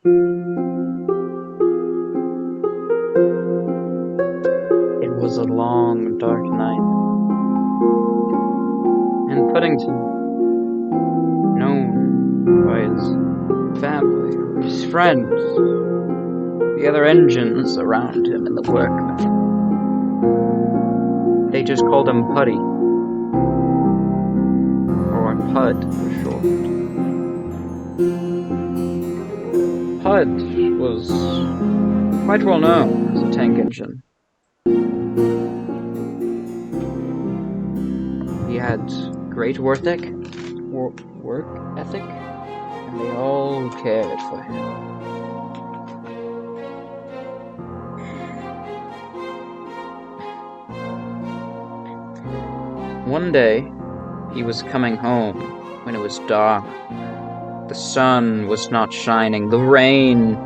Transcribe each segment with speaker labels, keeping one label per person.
Speaker 1: It was a long, dark night, and Puddington, known by his family, his friends, the other engines around him in the workmen, they just called him Puddy, or Pud for short. Pud was quite well known as a tank engine. He had great work ethic, and they all cared for him. One day, he was coming home when it was dark. The sun was not shining. The rain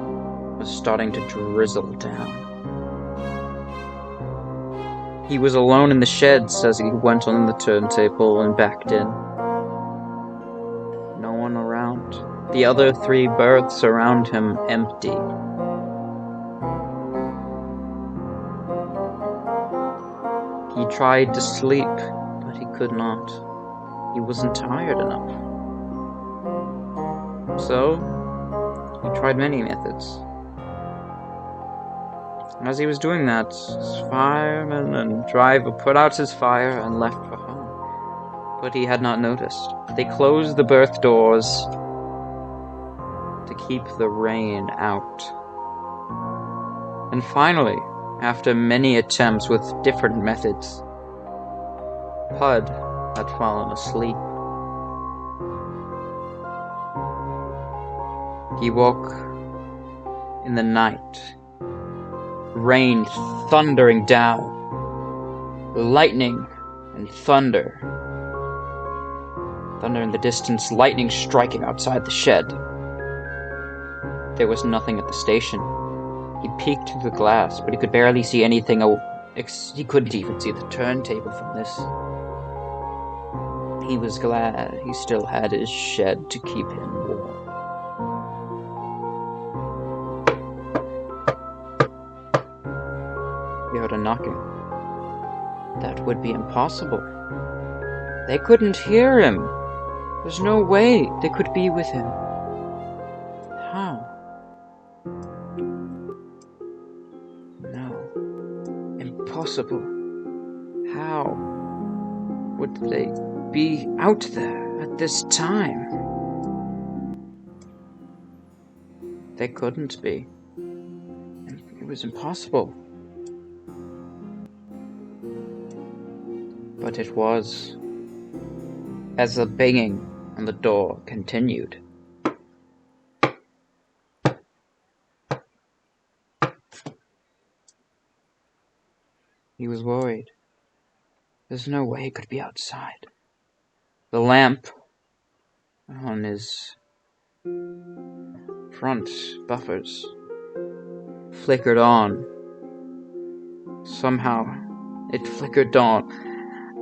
Speaker 1: was starting to drizzle down. He was alone in the sheds as he went on the turntable and backed in. No one around. The other 3 berths around him empty. He tried to sleep, but he could not. He wasn't tired enough. So, he tried many methods. As he was doing that, his fireman and driver put out his fire and left for home. But he had not noticed. They closed the berth doors to keep the rain out. And finally, after many attempts with different methods, Pud had fallen asleep. He woke in the night, rain thundering down, lightning and thunder. Thunder in the distance, lightning striking outside the shed. There was nothing at the station. He peeked through the glass, but he could barely see anything. He couldn't even see the turntable from this. He was glad he still had his shed to keep him warm. He heard a knocking. That would be impossible. They couldn't hear him. There's no way they could be with him. How? No. Impossible. How would they be out there at this time? They couldn't be. It was impossible. But it was, as the banging on the door continued. He was worried. There's no way he could be outside. The lamp on his front buffers flickered on. Somehow, it flickered on.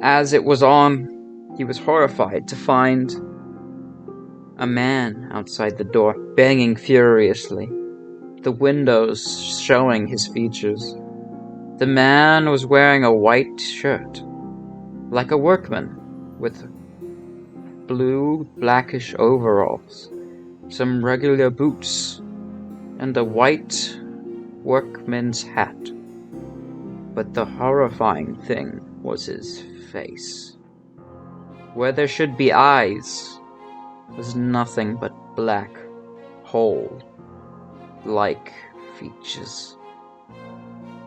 Speaker 1: As it was on, he was horrified to find a man outside the door, banging furiously, the windows showing his features. The man was wearing a white shirt, like a workman, with blue, blackish overalls, some regular boots, and a white workman's hat. But the horrifying thing was his face. Where there should be eyes was nothing but black, hole-like features.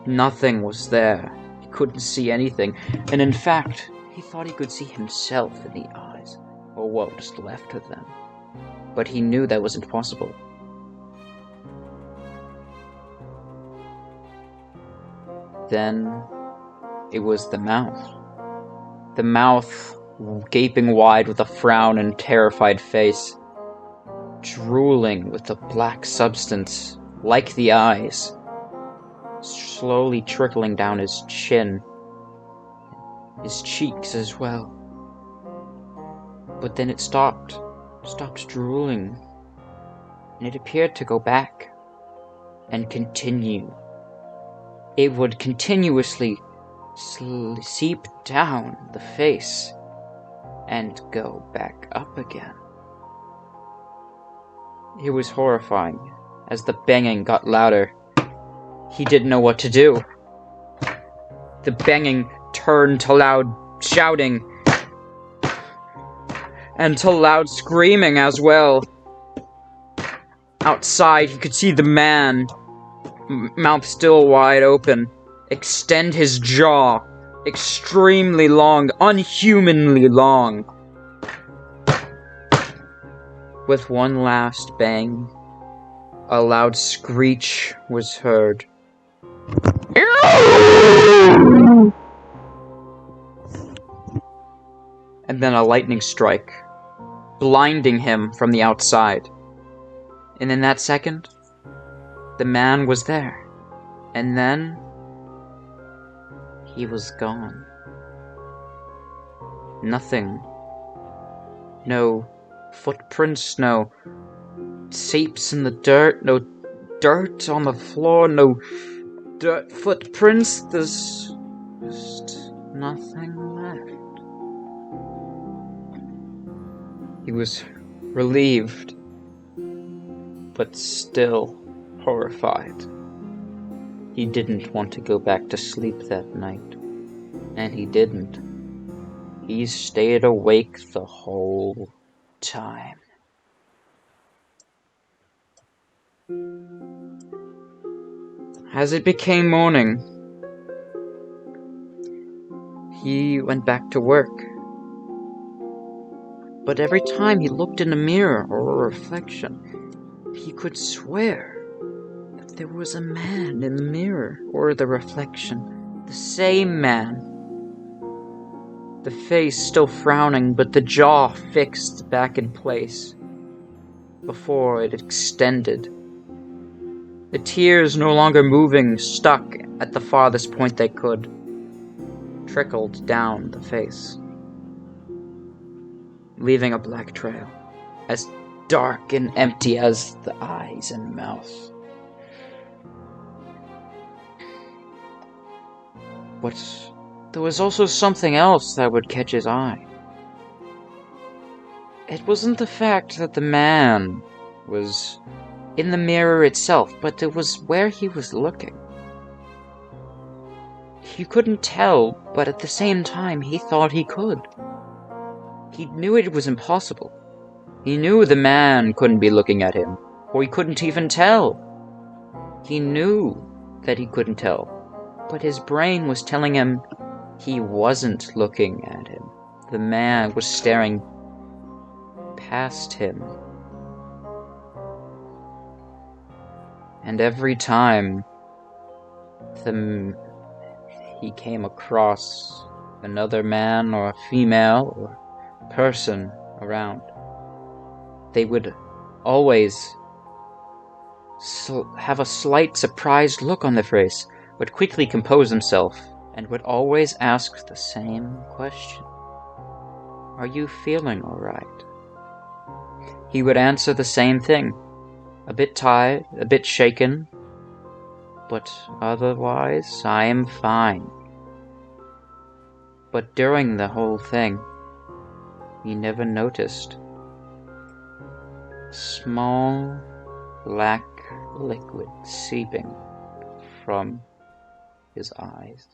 Speaker 1: Nothing was there. He couldn't see anything, and in fact, he thought he could see himself in the eyes, or what was left of them. But he knew that wasn't possible. Then it was the mouth. The mouth gaping wide with a frown and terrified face, drooling with a black substance, like the eyes, slowly trickling down his chin, his cheeks as well. But then it stopped drooling, and it appeared to go back and continue. It would continuously seep down the face and go back up again. It was horrifying. As the banging got louder, he didn't know what to do. The banging turned to loud shouting and to loud screaming as well. Outside, he could see the man, mouth still wide open, extend his jaw, extremely long, unhumanly long. With one last bang, a loud screech was heard. And then a lightning strike, blinding him from the outside. And in that second, the man was there. And then, he was gone. Nothing. No footprints, no seeps in the dirt, no dirt on the floor, no dirt footprints. There's just nothing left. He was relieved, but still horrified. He didn't want to go back to sleep that night, and he didn't. He stayed awake the whole time. As it became morning, he went back to work. But every time he looked in a mirror or a reflection, he could swear that there was a man in the mirror or the reflection. The same man. The face still frowning, but the jaw fixed back in place before it extended. The tears no longer moving, stuck at the farthest point they could, trickled down the face, leaving a black trail, as dark and empty as the eyes and mouth. But there was also something else that would catch his eye. It wasn't the fact that the man was in the mirror itself, but it was where he was looking. He couldn't tell, but at the same time he thought he could. He knew it was impossible. He knew the man couldn't be looking at him, or he couldn't even tell. He knew that he couldn't tell, but his brain was telling him he wasn't looking at him. The man was staring past him. And every time he came across another man or a female or person around, they would always have a slight surprised look on their face, would quickly compose himself, and would always ask the same question. Are you feeling alright? He would answer the same thing. A bit tired, a bit shaken, but otherwise I am fine. But during the whole thing, he never noticed small black liquid seeping from his eyes.